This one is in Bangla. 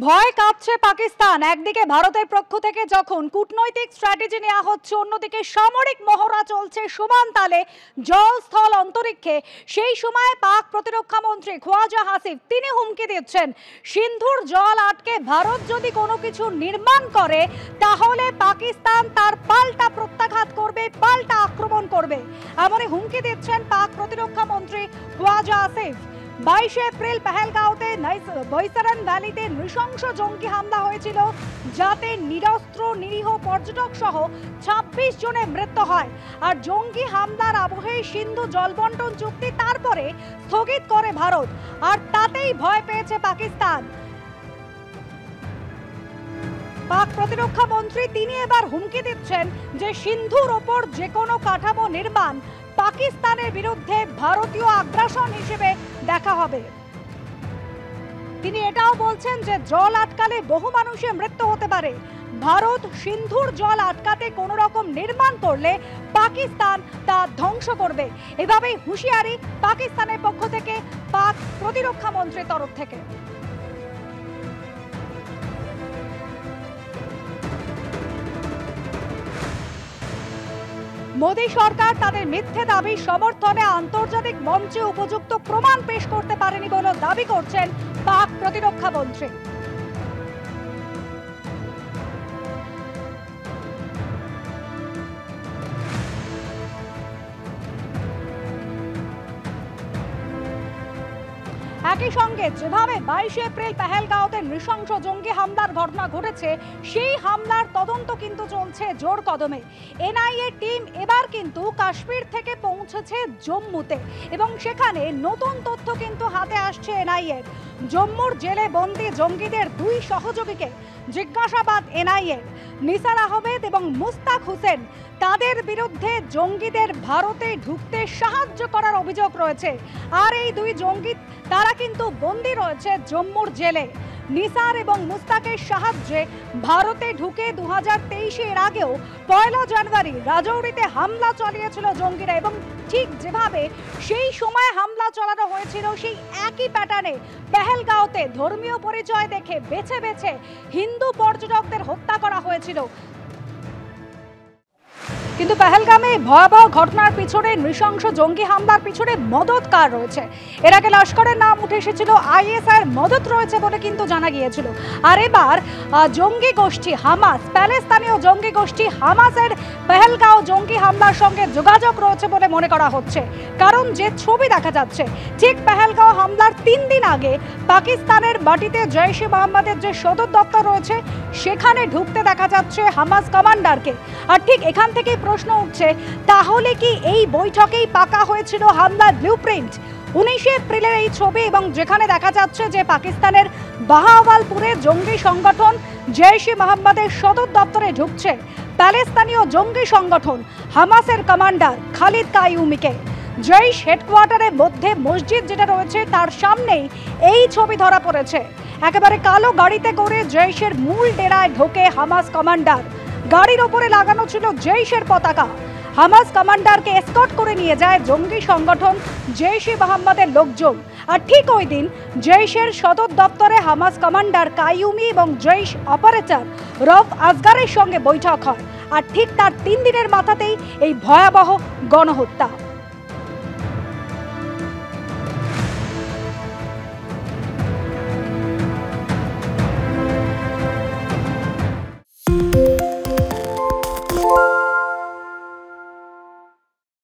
ভয় কাঁপছে পাকিস্তান। একদিকে ভারতের পক্ষ থেকে যখন কূটনৈতিক স্ট্র্যাটেজি নেওয়া হচ্ছে, অন্যদিকে সামরিক মহড়া চলছে সমান তালে জল স্থল অন্তরিক্ষে। সেই সময় পাক প্রতিরক্ষা মন্ত্রী খোয়াজা আসিফ তিনি হুমকি দিচ্ছেন, সিন্ধুর জল আটকে ভারত যদি কোনো কিছু নির্মাণ করে তাহলে পাকিস্তান তার পাল্টা প্রত্যাঘাত করবে, পাল্টা আক্রমণ করবে। এমনই হুমকি দিচ্ছেন পাক প্রতিরক্ষা মন্ত্রী খোয়াজা আসিফ। 22 এপ্রিল পেহেলগাঁওতে বৈসারান ভ্যালিতে নৃশংস জঙ্গি হামলা হয়েছিল, যাতে নিরস্ত্র নিরীহ পর্যটক সহ 26 জনের মৃত্যু হয়। আর জঙ্গি হামলার আবহে সিন্ধু জলবন্টন চুক্তি তারপরে স্থগিত করে ভারত, আর তাতেই ভয় পেয়েছে পাকিস্তান। পাক প্রতিরক্ষা মন্ত্রী তিনি এবার হুমকি দিচ্ছেন যে সিন্ধুর ওপর যে কোনো কাঠামো নির্মাণ পাকিস্তানের বিরুদ্ধে ভারতীয় আগ্রাসন হিসেবে দেখা হবে। তিনি এটাও বলছেন যে জল আটকালে বহু মানুষের মৃত্যু হতে পারে। ভারত সিন্ধুর জল আটকাতে কোনো রকম নির্মাণ করলে পাকিস্তান তা ধ্বংস করবে। এভাবেই হুঁশিয়ারি পাকিস্তানের পক্ষ থেকে পাক প্রতিরক্ষা মন্ত্রীর তরফ থেকে। মোদী সরকার তাদের মিথ্যে দাবি সমর্থনে আন্তর্জাতিক মঞ্চে উপযুক্ত প্রমাণ পেশ করতে পারেনি বলে দাবি করছেন পাক প্রতিরক্ষা মন্ত্রী। একই সঙ্গে যেভাবে 22 এপ্রিল পেহেলগাঁওতে নৃশংস জঙ্গি হামলার ঘটনা ঘটেছে, সেই হামলার তদন্ত কিন্তু চলছে জোর কদমে। এনআইএ টিম এবার কিন্তু কাশ্মীর থেকে পৌঁছেছে জম্মুতে, এবং সেখানে নতুন তথ্য কিন্তু হাতে আসছে এনআইএর। জম্মুর জেলে বন্দী জঙ্গিদের দুই সহযোগীকে জিজ্ঞাসাবাদ এনআইএর। নিসার আহমেদ এবং মুস্তাক হোসেন, তাদের বিরুদ্ধে জঙ্গিদের ভারতে ঢুকতে সাহায্য করার অভিযোগ রয়েছে। আর এই দুই জঙ্গি তারা কিন্তু বন্দী রয়েছে জম্মুর জেলে। নিসার এবং মুস্তাকের সাহায্যে ভারতে ঢুকে 2023 এর আগেও 1 জানুয়ারি রাজৌরিতে হামলা চালিয়েছিল জঙ্গিরা, এবং ঠিক যেভাবে সেই সময় হামলা চালানো হয়েছিল সেই একই প্যাটার্নে পেহেলগাঁওতে ধর্মীয় পরিচয় দেখে বেছে বেছে হিন্দু পর্যটকদের হত্যা করা হয়েছিল। কিন্তু পেহেলগামে ভয়াবহ ঘটনার পিছনে, নৃশংস জঙ্গি হামলার পিছনে মদত কার রয়েছে? এর আগে লস্করের নাম উঠে এসেছিল, আইএসআইয়ের মদত রয়েছে বলে কিন্তু জানা গিয়েছিল। আর এবার জঙ্গি গোষ্ঠী হামাস, প্যালেস্তানীয় জঙ্গি গোষ্ঠী হামাসের পেহেলগাঁও জঙ্গি হামলার সঙ্গে যোগাযোগ রয়েছে বলে মনে করা হচ্ছে। কারণ যে ছবি দেখা যাচ্ছে, ঠিক পেহেলগাঁও হামলার 3 দিন আগে পাকিস্তানের মাটিতে জৈশ-ই মোহাম্মদের যে সদর দপ্তর রয়েছে সেখানে ঢুকতে দেখা যাচ্ছে হামাস কমান্ডারকে। আর ঠিক এখান থেকে প্রশ্ন উঠছে, তাহলে কি এই বৈঠকেই পাকা হয়েছিল হামলার ব্লুপ্রিন্ট? 19 এপ্রিলের এই ছবি, এবং যেখানে দেখা যাচ্ছে যে পাকিস্তানের বাহাওয়ালপুরে জঙ্গি সংগঠন জৈশ-ই মোহাম্মদের সদর দপ্তরে ঢুকছে প্যালেস্তানীয় জঙ্গি সংগঠন হামাসের কমান্ডার খালিদ কাইউমিকে। জৈশ হেডকোয়ার্টারের মধ্যে মসজিদ যেটা রয়েছে তার সামনেই এই ছবি ধরা পড়েছে। একেবারে কালো গাড়িতে করে জৈশের মূল ডেরায় ঢোকে হামাস কমান্ডার। গাড়ির ওপরে লাগানো ছিল জৈশের পতাকা। হামাস কমান্ডারকে এসকর্ট করে নিয়ে যায় জঙ্গি সংগঠন জৈশ-ই মোহাম্মদের লোকজন। আর ঠিক ওই দিন জৈশের সদর দপ্তরে হামাস কমান্ডার কাইউমি এবং জৈশ অপারেটর রফ আসগারের সঙ্গে বৈঠক হয়। আর ঠিক তার 3 দিনের মাথাতেই এই ভয়াবহ গণহত্যা।